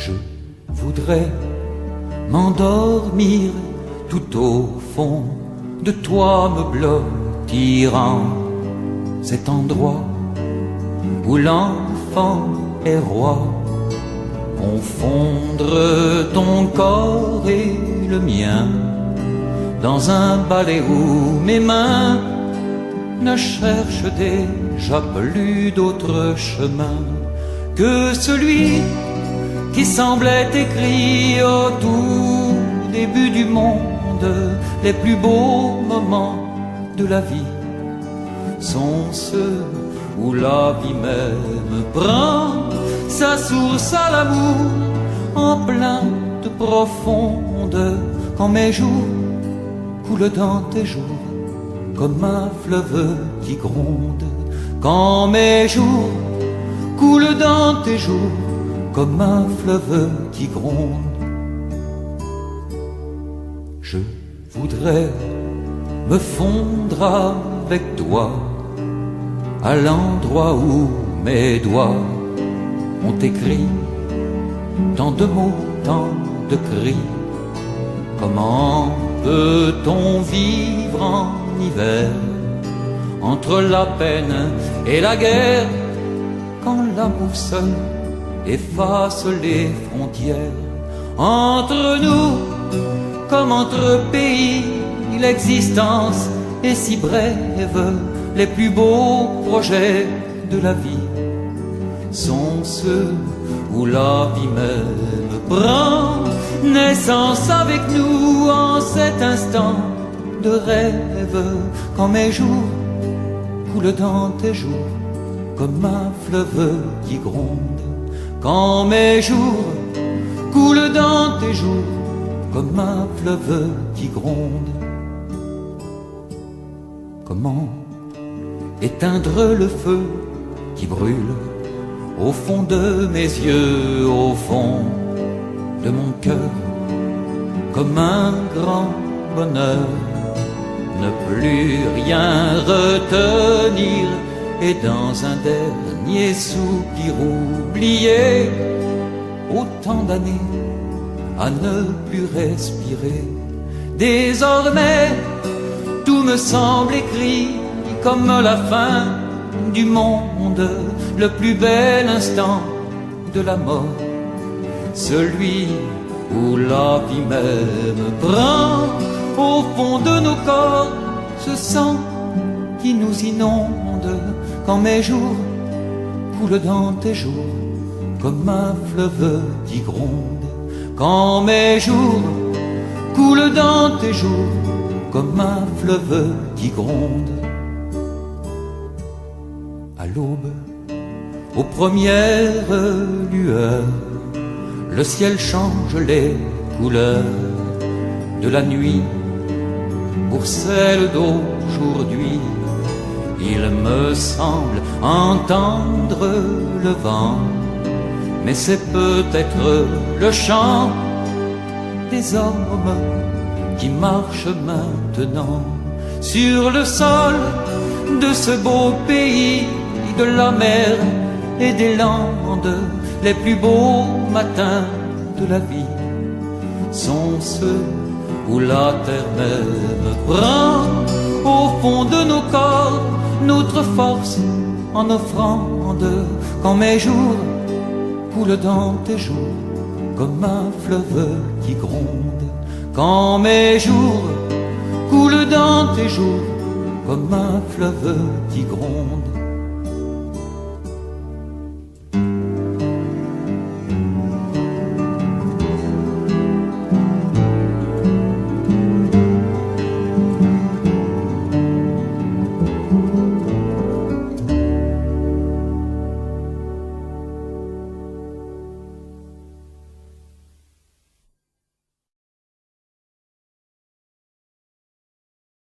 Je voudrais m'endormir tout au fond de toi, me blottir en cet endroit où l'enfant est roi. Confondre ton corps et le mien dans un balai où mes mains ne cherchent déjà plus d'autre chemin que celui qui semblait écrit au tout début du monde. Les plus beaux moments de la vie sont ceux où la vie même prend sa source à l'amour en plein de profonde. Quand mes jours coulent dans tes jours comme un fleuve qui gronde. Quand mes jours coulent dans tes jours comme un fleuve qui gronde. Je voudrais me fondre avec toi à l'endroit où mes doigts ont écrit tant de mots, tant de cris. Comment peut-on vivre en hiver entre la peine et la guerre, quand l'amour seul efface les frontières? Entre nous, comme entre pays, l'existence est si brève. Les plus beaux projets de la vie sont ceux où la vie même prend naissance avec nous en cet instant de rêve. Quand mes jours coulent dans tes jours comme un fleuve qui gronde. Quand mes jours coulent dans tes jours comme un fleuve qui gronde. Comment éteindre le feu qui brûle au fond de mes yeux, au fond de mon cœur, comme un grand bonheur? Ne plus rien retenir et dans un dernier soupir oublier autant d'années à ne plus respirer. Désormais, tout me semble écrit comme la fin du monde, le plus bel instant de la mort, celui où la vie même prend au fond de nos corps ce sang qui nous inonde. Quand mes jours coulent dans tes jours comme un fleuve qui gronde. Quand mes jours coulent dans tes jours comme un fleuve qui gronde. À l'aube, aux premières lueurs, le ciel change les couleurs de la nuit pour celle d'aujourd'hui. Il me semble entendre le vent, mais c'est peut-être le chant des hommes qui marchent maintenant sur le sol de ce beau pays de la mer et des landes. Les plus beaux matins de la vie sont ceux où la terre même prend au fond de nos corps notre force en offrande. Quand mes jours coulent dans tes jours comme un fleuve qui gronde. Quand mes jours coulent dans tes jours comme un fleuve qui gronde.